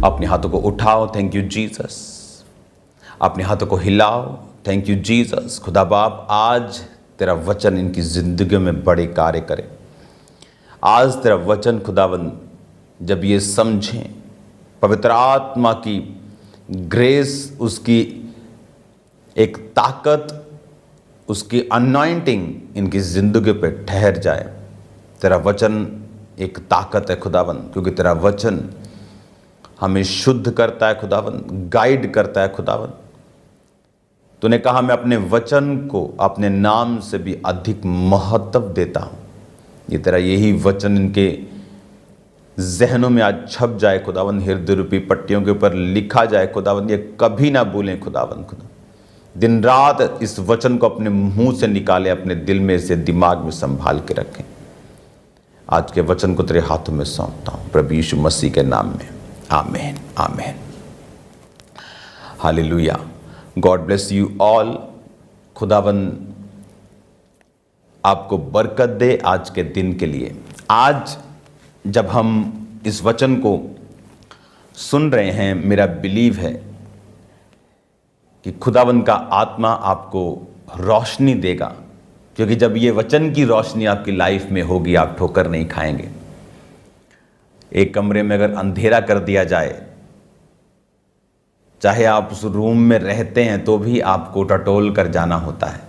अपने हाथों को उठाओ, थैंक यू जीसस। अपने हाथों को हिलाओ, थैंक यू जीसस। खुदा बाप, आज तेरा वचन इनकी ज़िंदगी में बड़े कार्य करे। आज तेरा वचन खुदावन जब ये समझें, पवित्र आत्मा की ग्रेस, उसकी एक ताकत, उसकी अनॉइंटिंग इनकी ज़िंदगी पे ठहर जाए। तेरा वचन एक ताकत है खुदावन, क्योंकि तेरा वचन हमें शुद्ध करता है खुदावन, गाइड करता है खुदावन। तूने कहा मैं अपने वचन को अपने नाम से भी अधिक महत्व देता हूँ। ये तेरा यही वचन इनके जहनों में आज छप जाए खुदावन, हृदय रूपी पट्टियों के ऊपर लिखा जाए खुदावन, ये कभी ना भूलें खुदावन। खुदा दिन रात इस वचन को अपने मुंह से निकाले, अपने दिल में से दिमाग में संभाल के रखें। आज के वचन को तेरे हाथों में सौंपता हूँ प्रभु यीशु मसीह के नाम में, आमीन आमीन। Hallelujah. God bless you all. खुदावन आपको बरकत दे आज के दिन के लिए। आज जब हम इस वचन को सुन रहे हैं, मेरा बिलीव है कि खुदावन का आत्मा आपको रोशनी देगा, क्योंकि जब ये वचन की रोशनी आपकी लाइफ में होगी, आप ठोकर नहीं खाएंगे। एक कमरे में अगर अंधेरा कर दिया जाए, चाहे आप उस रूम में रहते हैं तो भी आपको टटोल कर जाना होता है।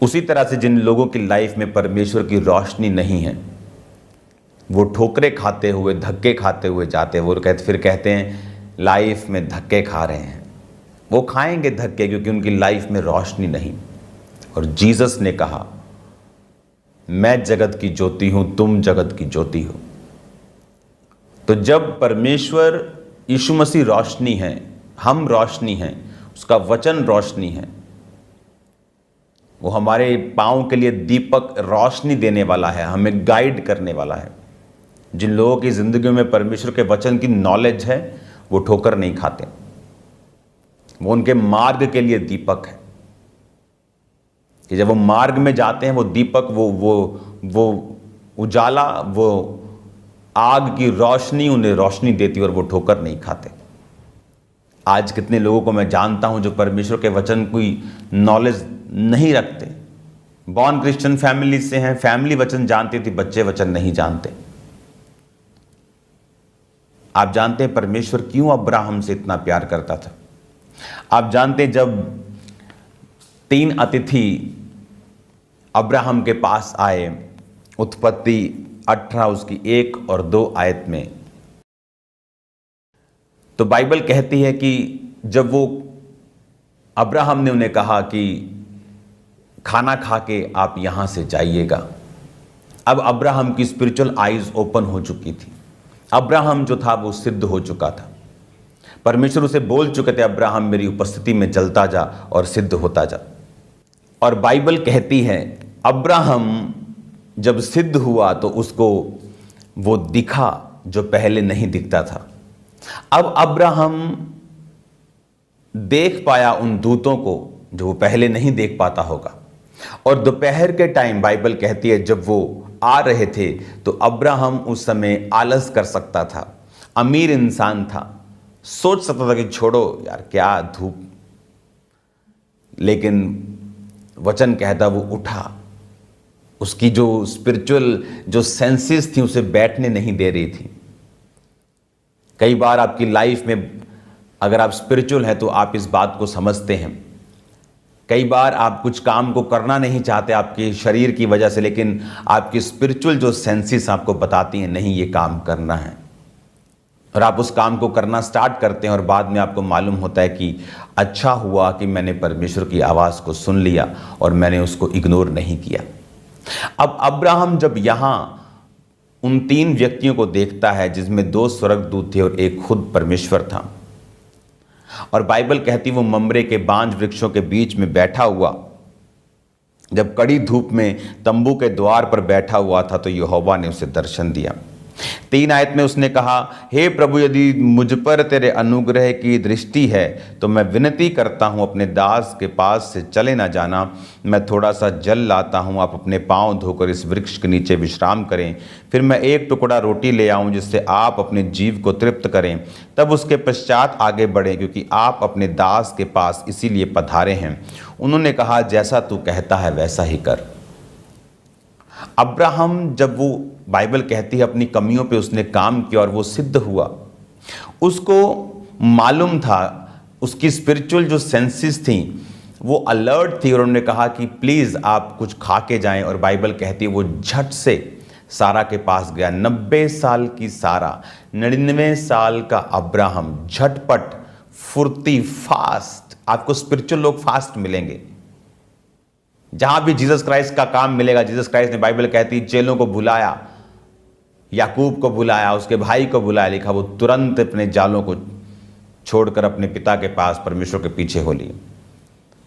उसी तरह से जिन लोगों की लाइफ में परमेश्वर की रोशनी नहीं है, वो ठोकरे खाते हुए, धक्के खाते हुए जाते हैं। वो फिर कहते हैं लाइफ में धक्के खा रहे हैं। वो खाएंगे धक्के क्योंकि उनकी लाइफ में रोशनी नहीं। और जीसस ने कहा मैं जगत की ज्योति हूं, तुम जगत की ज्योति हो। तो जब परमेश्वर यीशु मसीह रोशनी है, हम रोशनी हैं, उसका वचन रोशनी है, वो हमारे पांव के लिए दीपक, रोशनी देने वाला है, हमें गाइड करने वाला है। जिन लोगों की जिंदगी में परमेश्वर के वचन की नॉलेज है, वो ठोकर नहीं खाते, वो उनके मार्ग के लिए दीपक है। कि जब वो मार्ग में जाते हैं, वो दीपक, वो उजाला, वो आग की रोशनी उन्हें रोशनी देती है और वो ठोकर नहीं खाते। आज कितने लोगों को मैं जानता हूं जो परमेश्वर के वचन की नॉलेज नहीं रखते। बॉर्न क्रिश्चियन फैमिली से हैं, फैमिली वचन जानती थी, बच्चे वचन नहीं जानते। आप जानते हैं परमेश्वर क्यों अब्राहम से इतना प्यार करता था? आप जानते हैं जब 3 अतिथि अब्राहम के पास आए, उत्पत्ति 18 उसकी 1 और 2 आयत में, तो बाइबल कहती है कि जब वो अब्राहम ने उन्हें कहा कि खाना खा के आप यहां से जाइएगा। अब अब्राहम की स्पिरिचुअल आईज ओपन हो चुकी थी। अब्राहम जो था वो सिद्ध हो चुका था। परमेश्वर उसे बोल चुके थे, अब्राहम मेरी उपस्थिति में चलता जा और सिद्ध होता जा। और बाइबल कहती है अब्राहम जब सिद्ध हुआ तो उसको वो दिखा जो पहले नहीं दिखता था। अब अब्राहम देख पाया उन दूतों को जो वो पहले नहीं देख पाता होगा। और दोपहर के टाइम बाइबल कहती है जब वो आ रहे थे तो अब्राहम उस समय आलस कर सकता था, अमीर इंसान था, सोच सकता था कि छोड़ो यार क्या धूप, लेकिन वचन कहता वो उठा। उसकी जो स्पिरिचुअल जो सेंसेस थी उसे बैठने नहीं दे रही थी। कई बार आपकी लाइफ में अगर आप स्पिरिचुअल हैं तो आप इस बात को समझते हैं। कई बार आप कुछ काम को करना नहीं चाहते आपके शरीर की वजह से, लेकिन आपकी स्पिरिचुअल जो सेंसेस आपको बताती हैं नहीं ये काम करना है, और आप उस काम को करना स्टार्ट करते हैं और बाद में आपको मालूम होता है कि अच्छा हुआ कि मैंने परमेश्वर की आवाज़ को सुन लिया और मैंने उसको इग्नोर नहीं किया। अब अब्राहम जब यहाँ उन 3 व्यक्तियों को देखता है जिसमें 2 स्वर्गदूत थे और एक खुद परमेश्वर था, और बाइबल कहती वो ममरे के बांज वृक्षों के बीच में बैठा हुआ, जब कड़ी धूप में तंबू के द्वार पर बैठा हुआ था तो यहोवा ने उसे दर्शन दिया। 3 आयत में उसने कहा, हे प्रभु, यदि मुझ पर तेरे अनुग्रह की दृष्टि है तो मैं विनती करता हूँ अपने दास के पास से चले ना जाना। मैं थोड़ा सा जल लाता हूँ, आप अपने पांव धोकर इस वृक्ष के नीचे विश्राम करें। फिर मैं एक टुकड़ा रोटी ले आऊँ जिससे आप अपने जीव को तृप्त करें, तब उसके पश्चात आगे बढ़ें, क्योंकि आप अपने दास के पास इसीलिए पधारे हैं। उन्होंने कहा, जैसा तू कहता है वैसा ही कर। अब्राहम, जब वो बाइबल कहती है अपनी कमियों पे उसने काम किया और वो सिद्ध हुआ, उसको मालूम था, उसकी स्पिरिचुअल जो सेंसेस थी वो अलर्ट थी, और उन्होंने कहा कि प्लीज़ आप कुछ खा के जाएं। और बाइबल कहती है वो झट से सारा के पास गया। 90 साल की सारा, 99 साल का अब्राहम, झटपट, फुर्ती, फास्ट। आपको स्पिरिचुअल लोग फास्ट मिलेंगे। जहां भी जीसस क्राइस्ट का काम मिलेगा, जीसस क्राइस्ट ने, बाइबल कहती है, चेलों को बुलाया, याकूब को बुलाया, उसके भाई को बुलाया, लिखा वो तुरंत अपने जालों को छोड़कर अपने पिता के पास परमेश्वर के पीछे हो लिए।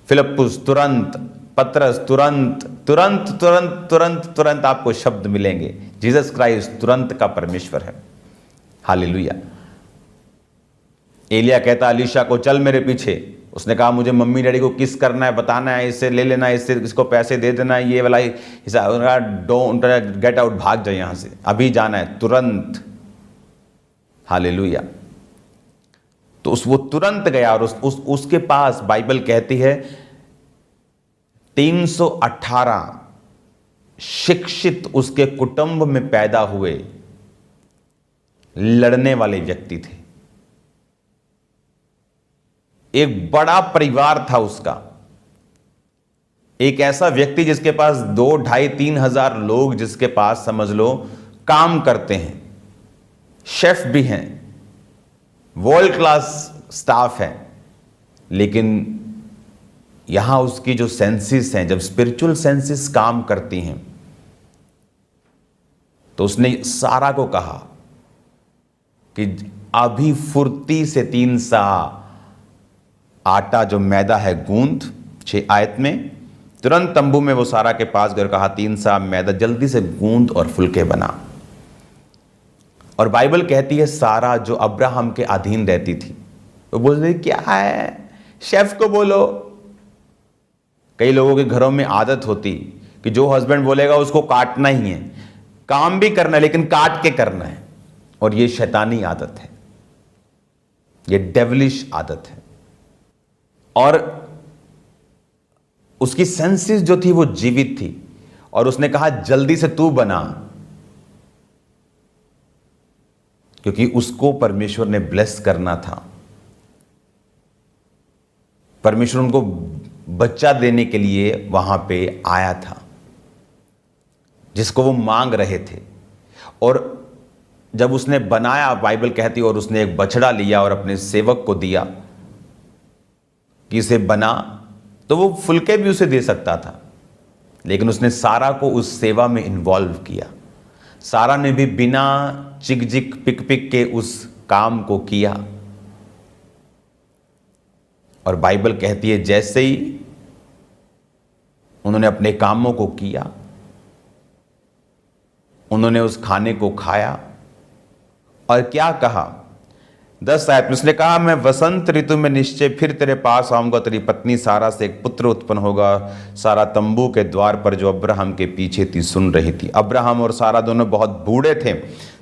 फिलिप्पुस तुरंत, पतरस तुरंत, तुरंत तुरंत तुरंत तुरंत आपको शब्द मिलेंगे। जीसस क्राइस्ट तुरंत का परमेश्वर है। हालेलुया। एलिया कहता अलीशा को, चल मेरे पीछे। उसने कहा, मुझे मम्मी डैडी को किस करना है, बताना है, इससे ले लेना है, इससे इसको पैसे दे देना है, ये वाला हिसाब। डोंट गेट आउट, भाग जाए यहां से, अभी जाना है, तुरंत। हालेलुया। तो वो तुरंत गया, और उसके पास बाइबल कहती है 318 शिक्षित उसके कुटुंब में पैदा हुए लड़ने वाले व्यक्ति थे। एक बड़ा परिवार था उसका। एक ऐसा व्यक्ति जिसके पास 2, 2,500, 3,000 लोग, जिसके पास समझ लो काम करते हैं, शेफ भी हैं, वर्ल्ड क्लास स्टाफ है। लेकिन यहां उसकी जो सेंसेस हैं, जब स्पिरिचुअल सेंसेस काम करती हैं, तो उसने सारा को कहा कि अभी फुर्ती से 3 सा आटा जो मैदा है गूंद। 6 आयत में तुरंत तंबू में वो सारा के पास गए, कहा 3 सा मैदा जल्दी से गूंद और फुलके बना। और बाइबल कहती है सारा जो अब्राहम के अधीन रहती थी, वो बोल रही क्या है, शेफ को बोलो। कई लोगों के घरों में आदत होती कि जो हस्बैंड बोलेगा उसको काटना ही है, काम भी करना है लेकिन काट के करना है। और ये शैतानी आदत है, ये डेविलिश आदत है। और उसकी सेंसेस जो थी वो जीवित थी, और उसने कहा जल्दी से तू बना, क्योंकि उसको परमेश्वर ने ब्लेस करना था। परमेश्वर उनको बच्चा देने के लिए वहां पे आया था, जिसको वो मांग रहे थे। और जब उसने बनाया, बाइबल कहती, और उसने एक बछड़ा लिया और अपने सेवक को दिया कि इसे बना, तो वो फुलके भी उसे दे सकता था, लेकिन उसने सारा को उस सेवा में इन्वॉल्व किया। सारा ने भी बिना चिक पिक पिक के उस काम को किया। और बाइबल कहती है जैसे ही उन्होंने अपने कामों को किया, उन्होंने उस खाने को खाया, और क्या कहा 10 आयत में उसने कहा, मैं वसंत ऋतु में निश्चय फिर तेरे पास आऊंगा, तेरी पत्नी सारा से एक पुत्र उत्पन्न होगा। सारा तंबू के द्वार पर जो अब्राहम के पीछे थी सुन रही थी। अब्राहम और सारा दोनों बहुत बूढ़े थे,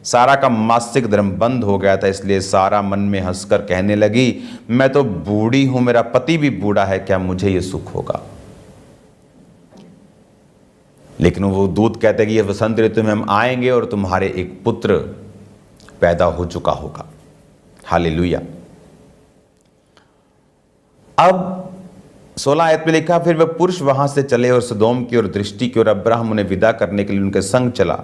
सारा का मासिक धर्म बंद हो गया था, इसलिए सारा मन में हंसकर कहने लगी, मैं तो बूढ़ी हूं, मेरा पति भी बूढ़ा है, क्या मुझे ये सुख होगा। लेकिन वो दूत कहते कि ये वसंत ऋतु में हम आएंगे और तुम्हारे एक पुत्र पैदा हो चुका होगा। हालेलुया। अब 16 आयत में लिखा, फिर वे पुरुष वहां से चले और सदोम की ओर दृष्टि की, और अब्राहम उन्हें विदा करने के लिए उनके संग चला।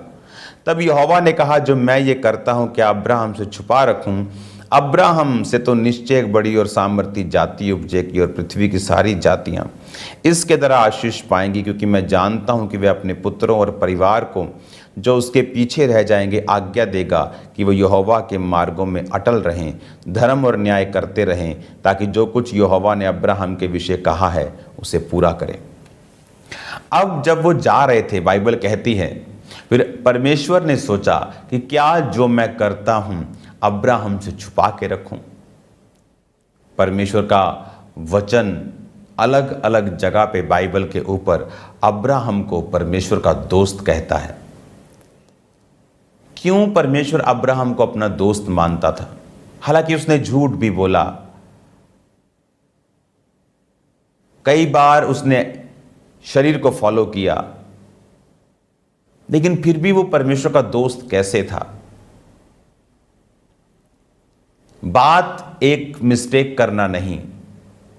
तब यहोवा ने कहा, जो मैं ये करता हूं क्या अब्राहम से छुपा रखूं? अब्राहम से तो निश्चय एक बड़ी और सामर्थी जाति उपजेगी, और पृथ्वी की सारी जातियां इसके द्वारा आशीष पाएंगी, क्योंकि मैं जानता हूं कि वे अपने पुत्रों और परिवार को जो उसके पीछे रह जाएंगे आज्ञा देगा कि वो यहोवा के मार्गों में अटल रहें, धर्म और न्याय करते रहें, ताकि जो कुछ यहोवा ने अब्राहम के विषय कहा है उसे पूरा करें। अब जब वो जा रहे थे, बाइबल कहती है फिर परमेश्वर ने सोचा कि क्या जो मैं करता हूं अब्राहम से छुपा के रखूं। परमेश्वर का वचन अलग अलग जगह पे बाइबल के ऊपर अब्राहम को परमेश्वर का दोस्त कहता है। क्यों परमेश्वर अब्राहम को अपना दोस्त मानता था? हालांकि उसने झूठ भी बोला, कई बार उसने शरीर को फॉलो किया, लेकिन फिर भी वो परमेश्वर का दोस्त कैसे था? बात एक मिस्टेक करना नहीं,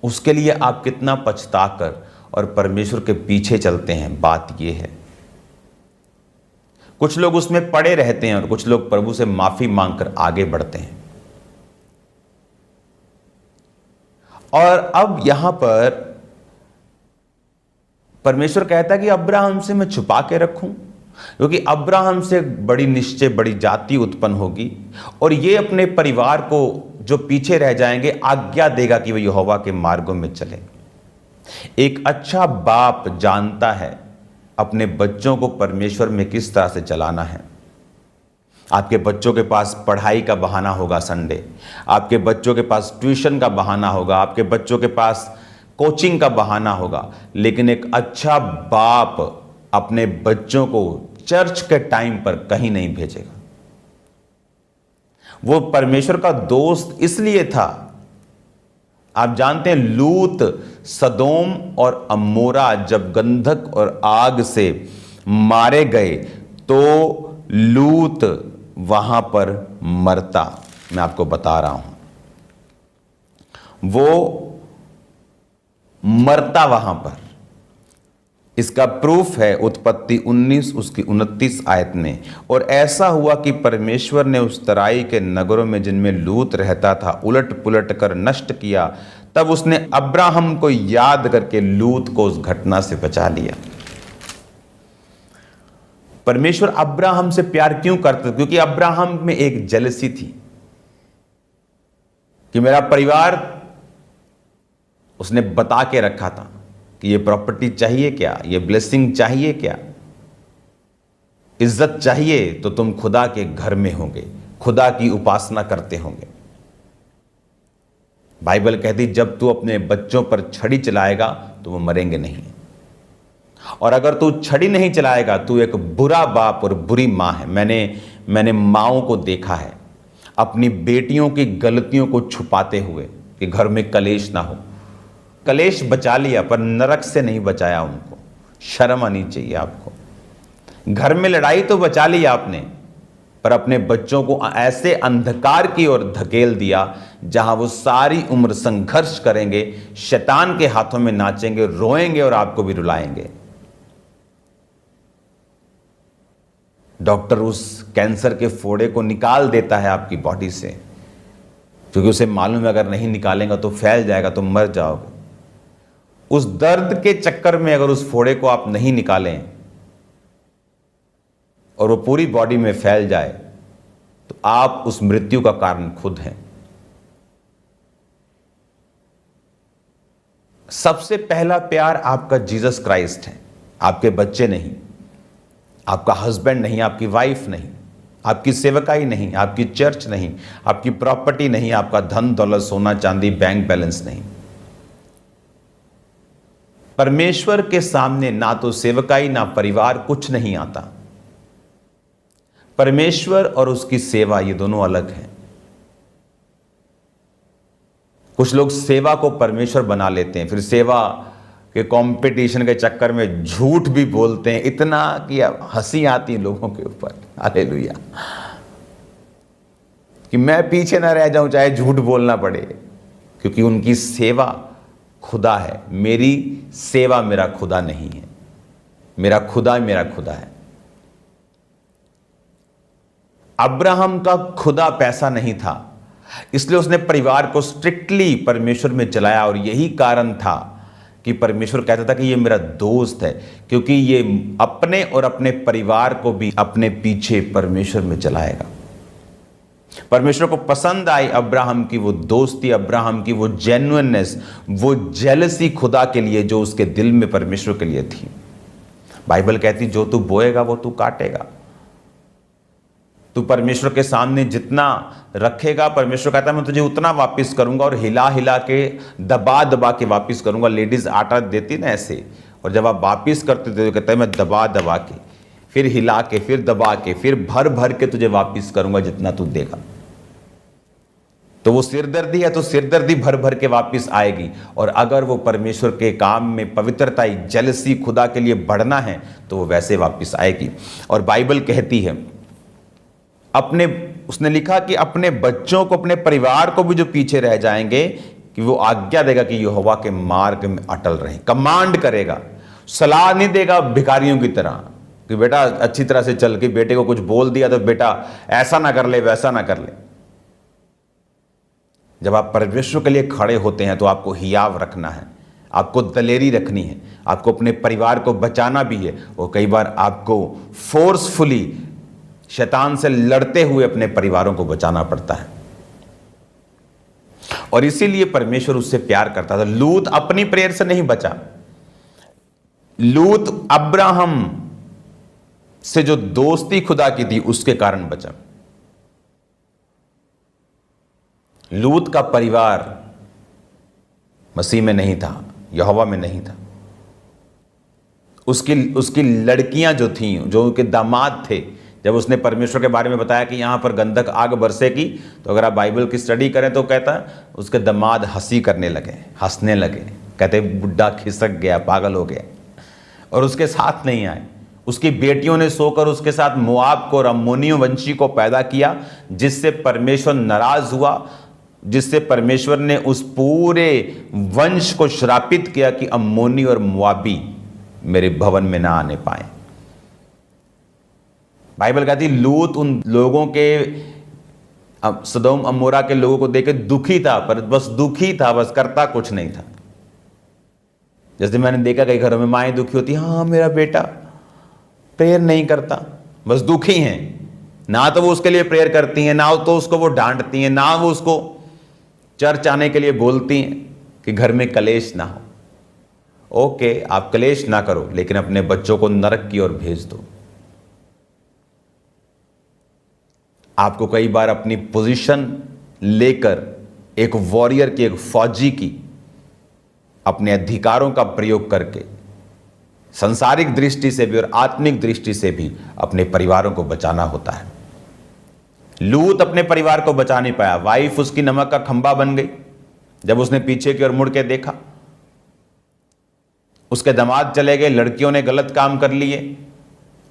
उसके लिए आप कितना पछताकर और परमेश्वर के पीछे चलते हैं, बात यह है। कुछ लोग उसमें पड़े रहते हैं और कुछ लोग प्रभु से माफी मांगकर आगे बढ़ते हैं। और अब यहां पर परमेश्वर कहता है कि अब्राहम से मैं छुपा के रखूं, क्योंकि अब्राहम से बड़ी निश्चय बड़ी जाति उत्पन्न होगी और ये अपने परिवार को जो पीछे रह जाएंगे आज्ञा देगा कि वे यहोवा के मार्गों में चले। एक अच्छा बाप जानता है अपने बच्चों को परमेश्वर में किस तरह से चलाना है। आपके बच्चों के पास पढ़ाई का बहाना होगा संडे, आपके बच्चों के पास ट्यूशन का बहाना होगा, आपके बच्चों के पास कोचिंग का बहाना होगा, लेकिन एक अच्छा बाप अपने बच्चों को चर्च के टाइम पर कहीं नहीं भेजेगा। वो परमेश्वर का दोस्त इसलिए था, आप जानते हैं लूत, सदोम और अमोरा जब गंधक और आग से मारे गए तो लूत वहां पर मरता। मैं आपको बता रहा हूं, वो मरता वहां पर। इसका प्रूफ है उत्पत्ति 19 उसकी 29 आयत में। और ऐसा हुआ कि परमेश्वर ने उस तराई के नगरों में जिनमें लूत रहता था उलट पुलट कर नष्ट किया। तब उसने अब्राहम को याद करके लूत को उस घटना से बचा लिया। परमेश्वर अब्राहम से प्यार क्यों करते? क्योंकि अब्राहम में एक जेलसी थी कि मेरा परिवार, उसने बता के रखा था कि ये प्रॉपर्टी चाहिए क्या, ये ब्लेसिंग चाहिए क्या, इज्जत चाहिए तो तुम खुदा के घर में होंगे, खुदा की उपासना करते होंगे। बाइबल कहती जब तू अपने बच्चों पर छड़ी चलाएगा तो वो मरेंगे नहीं, और अगर तू छड़ी नहीं चलाएगा तू एक बुरा बाप और बुरी मां है। मैंने माओं को देखा है अपनी बेटियों की गलतियों को छुपाते हुए कि घर में कलेश ना हो। कलेश बचा लिया पर नरक से नहीं बचाया उनको। शर्म आनी चाहिए आपको। घर में लड़ाई तो बचा ली आपने, पर अपने बच्चों को ऐसे अंधकार की ओर धकेल दिया जहां वो सारी उम्र संघर्ष करेंगे, शैतान के हाथों में नाचेंगे, रोएंगे और आपको भी रुलाएंगे। डॉक्टर उस कैंसर के फोड़े को निकाल देता है आपकी बॉडी से, क्योंकि उसे मालूम है अगर नहीं निकालेंगे तो फैल जाएगा, तो मर जाओगे। उस दर्द के चक्कर में अगर उस फोड़े को आप नहीं निकालें और वो पूरी बॉडी में फैल जाए तो आप उस मृत्यु का कारण खुद हैं। सबसे पहला प्यार आपका जीसस क्राइस्ट है, आपके बच्चे नहीं, आपका हस्बैंड नहीं, आपकी वाइफ नहीं, आपकी सेवकाई नहीं, आपकी चर्च नहीं, आपकी प्रॉपर्टी नहीं, आपका धन दौलत सोना चांदी बैंक बैलेंस नहीं। परमेश्वर के सामने ना तो सेवकाई ना परिवार कुछ नहीं आता। परमेश्वर और उसकी सेवा ये दोनों अलग हैं। कुछ लोग सेवा को परमेश्वर बना लेते हैं, फिर सेवा के कंपटीशन के चक्कर में झूठ भी बोलते हैं, इतना कि हंसी आती है लोगों के ऊपर। हालेलुया, कि मैं पीछे ना रह जाऊं चाहे झूठ बोलना पड़े, क्योंकि उनकी सेवा खुदा है। मेरी सेवा मेरा खुदा नहीं है, मेरा खुदा है। अब्राहम का खुदा पैसा नहीं था, इसलिए उसने परिवार को स्ट्रिक्टली परमेश्वर में चलाया। और यही कारण था कि परमेश्वर कहता था कि ये मेरा दोस्त है, क्योंकि ये अपने और अपने परिवार को भी अपने पीछे परमेश्वर में चलाएगा। परमेश्वर को पसंद आई अब्राहम की वो दोस्ती, अब्राहम की वो जेन्युइननेस, वो जेलसी खुदा के लिए जो उसके दिल में परमेश्वर के लिए थी। बाइबल कहती जो तू बोएगा वो तू काटेगा। तू परमेश्वर के सामने जितना रखेगा, परमेश्वर कहता है मैं तुझे उतना वापस करूंगा, और हिला हिला के दबा दबा के वापस करूंगा। लेडीज आटा देती ना ऐसे, और जब आप वापस करते थे तो कहता है मैं दबा दबा के, फिर हिला के, फिर दबा के, फिर भर भर के तुझे वापस करूंगा जितना तू देगा। तो वो सिरदर्दी है तो सिरदर्दी भर भर के वापस आएगी। और अगर वो परमेश्वर के काम में पवित्रता, जेलसी, खुदा के लिए बढ़ना है तो वो वैसे वापस आएगी। और बाइबल कहती है उसने लिखा कि अपने बच्चों को, अपने परिवार को भी जो पीछे रह जाएंगे, कि वो आज्ञा देगा कि यहोवा के मार्ग में अटल रहें। कमांड करेगा, सलाह नहीं देगा भिखारियों की तरह कि बेटा अच्छी तरह से चल, के बेटे को कुछ बोल दिया तो बेटा ऐसा ना कर ले, वैसा ना कर ले। जब आप परमेश्वर के लिए खड़े होते हैं तो आपको हियाव रखना है, आपको दलेरी रखनी है, आपको अपने परिवार को बचाना भी है, और कई बार आपको फोर्सफुली शैतान से लड़ते हुए अपने परिवारों को बचाना पड़ता है। और इसीलिए परमेश्वर उससे प्यार करता था। लूत अपनी प्रेयर से नहीं बचा, लूत अब्राहम से जो दोस्ती खुदा की थी उसके कारण बचा। लूत का परिवार मसीह में नहीं था, यहोवा में नहीं था। उसकी लड़कियां जो थीं, जो उनके दामाद थे, जब उसने परमेश्वर के बारे में बताया कि यहाँ पर गंधक आग बरसेगी, तो अगर आप बाइबल की स्टडी करें तो कहता उसके दामाद हंसी करने लगे, हंसने लगे, कहते बुढ़ा खिसक गया, पागल हो गया, और उसके साथ नहीं आए। उसकी बेटियों ने सोकर उसके साथ मोआब को और अम्मोनियों वंशी को पैदा किया, जिससे परमेश्वर नाराज हुआ, जिससे परमेश्वर ने उस पूरे वंश को श्रापित किया कि अम्मोनी और मोआबी मेरे भवन में ना आने पाए। बाइबल कहती लूत उन लोगों के, सदोम अमोरा के लोगों को देख के दुखी था, पर बस दुखी था, बस करता कुछ नहीं था। जैसे मैंने देखा कई घरों में माएँ दुखी होती, हाँ मेरा बेटा प्रेयर नहीं करता, बस दुखी हैं। ना तो वो उसके लिए प्रेयर करती हैं, ना तो उसको वो डांटती हैं, ना वो उसको चर्च आने के लिए बोलती हैं कि घर में कलेश ना हो। ओके, आप कलेश ना करो, लेकिन अपने बच्चों को नरक की ओर भेज दो। आपको कई बार अपनी पोजीशन लेकर एक वॉरियर की, एक फौजी की, अपने अधिकारों का प्रयोग करके सांसारिक दृष्टि से भी और आत्मिक दृष्टि से भी अपने परिवारों को बचाना होता है। लूत अपने परिवार को बचा नहीं पाया, वाइफ उसकी नमक का खंबा बन गई। जब उसने पीछे की ओर मुड़ के देखा, उसके दामाद चले गए, लड़कियों ने गलत काम कर लिए,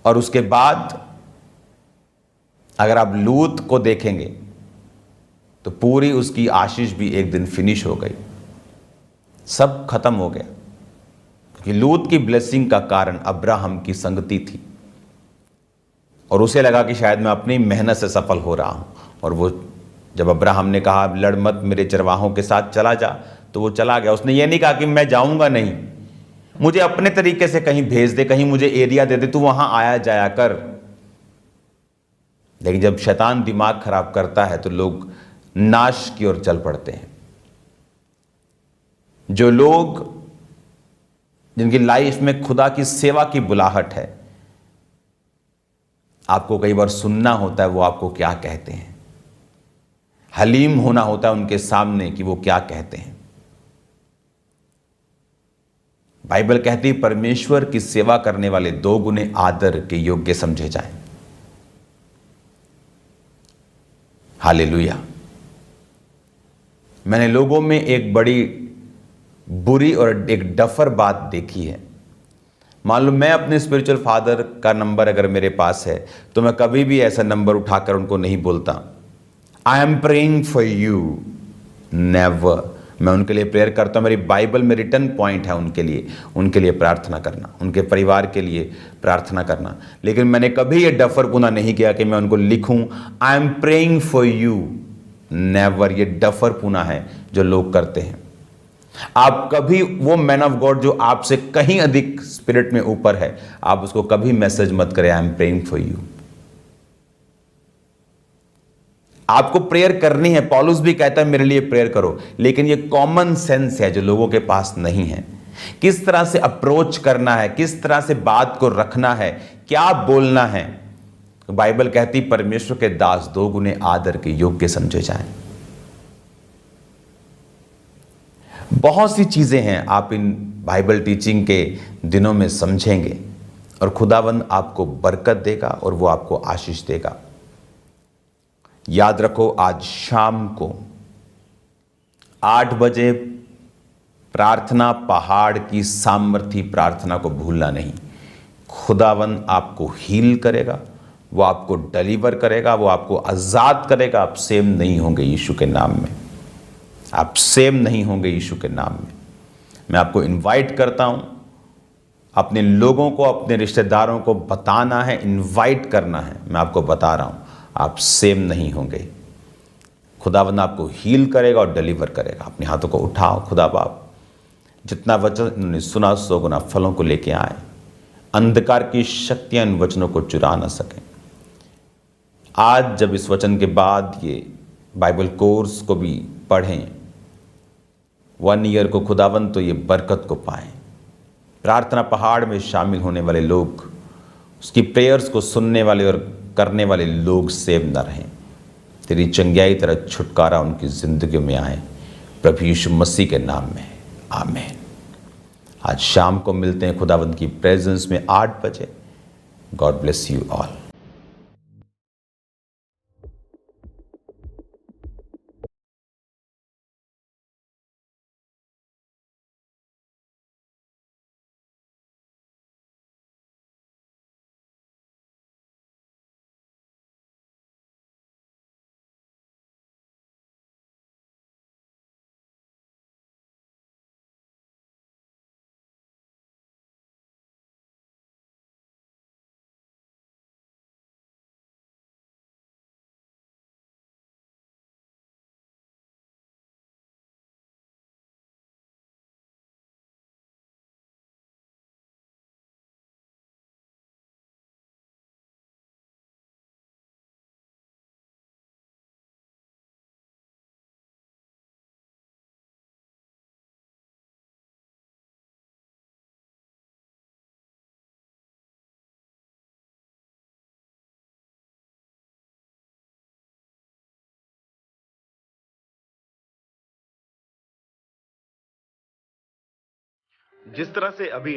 और उसके बाद अगर आप लूत को देखेंगे तो पूरी उसकी आशीष भी एक दिन फिनिश हो गई, सब खत्म हो गया। क्योंकि लूत की ब्लेसिंग का कारण अब्राहम की संगति थी, और उसे लगा कि शायद मैं अपनी मेहनत से सफल हो रहा हूं। और वो जब अब्राहम ने कहा लड़ मत, मेरे चरवाहों के साथ चला जा, तो वो चला गया। उसने ये नहीं कहा कि मैं जाऊंगा नहीं, मुझे अपने तरीके से कहीं भेज दे, कहीं मुझे एरिया दे दे, तू वहां आया जाया कर। लेकिन जब शैतान दिमाग खराब करता है तो लोग नाश की ओर चल पड़ते हैं। जो लोग, जिनकी लाइफ में खुदा की सेवा की बुलाहट है, आपको कई बार सुनना होता है वो आपको क्या कहते हैं, हलीम होना होता है उनके सामने कि वो क्या कहते हैं। बाइबल कहती है परमेश्वर की सेवा करने वाले 2 गुने आदर के योग्य समझे जाएं। हालेलुया। मैंने लोगों में एक बड़ी बुरी और एक डफर बात देखी है। मान लो मैं अपने स्पिरिचुअल फादर का नंबर अगर मेरे पास है तो मैं कभी भी ऐसा नंबर उठाकर उनको नहीं बोलता I am praying for you, never. मैं उनके लिए प्रेयर करता हूँ, मेरी बाइबल में रिटर्न पॉइंट है उनके लिए प्रार्थना करना, उनके परिवार के लिए प्रार्थना करना। लेकिन मैंने कभी ये डफरपुना नहीं किया कि मैं उनको लिखूं I am praying for you, never. ये डफरपुना है जो लोग करते हैं। आप कभी वो मैन ऑफ गॉड जो आपसे कहीं अधिक स्पिरिट में ऊपर है, आप उसको कभी मैसेज मत करें I am praying for you. आपको प्रेयर करनी है, पौलुस भी कहता है मेरे लिए प्रेयर करो, लेकिन ये कॉमन सेंस है जो लोगों के पास नहीं है। किस तरह से अप्रोच करना है, किस तरह से बात को रखना है, क्या बोलना है। तो बाइबल कहती परमेश्वर के दास 2 गुने आदर के योग्य समझे जाएं। बहुत सी चीजें हैं आप इन बाइबल टीचिंग के दिनों में समझेंगे और खुदावंद आपको बरकत देगा और वो आपको आशीष देगा। याद रखो, आज शाम को 8 बजे प्रार्थना पहाड़ की सामर्थी प्रार्थना को भूलना नहीं। खुदावंद आपको हील करेगा, वो आपको डिलीवर करेगा, वो आपको आजाद करेगा। आप सेम नहीं होंगे यीशु के नाम में, आप सेम नहीं होंगे यीशु के नाम में। मैं आपको इनवाइट करता हूं, अपने लोगों को, अपने रिश्तेदारों को बताना है, इनवाइट करना है। मैं आपको बता रहा हूं, आप सेम नहीं होंगे। खुदावंद आपको हील करेगा और डिलीवर करेगा। अपने हाथों को उठाओ। खुदा बाप, जितना वचन इन्होंने सुना 100 गुना फलों को लेके आए। अंधकार की शक्तियां इन वचनों को चुरा ना सकें। आज जब इस वचन के बाद ये बाइबल कोर्स को भी पढ़ें 1 ईयर को, खुदावंद तो ये बरकत को पाएं। प्रार्थना पहाड़ में शामिल होने वाले लोग, उसकी प्रेयर्स को सुनने वाले और करने वाले लोग सेव न रहें। तेरी चंगियाई तरह छुटकारा उनकी जिंदगी में आए, प्रभु यीशु मसीह के नाम में, आमीन। आज शाम को मिलते हैं खुदावंद की प्रेजेंस में 8 बजे। God bless you all. जिस तरह से अभी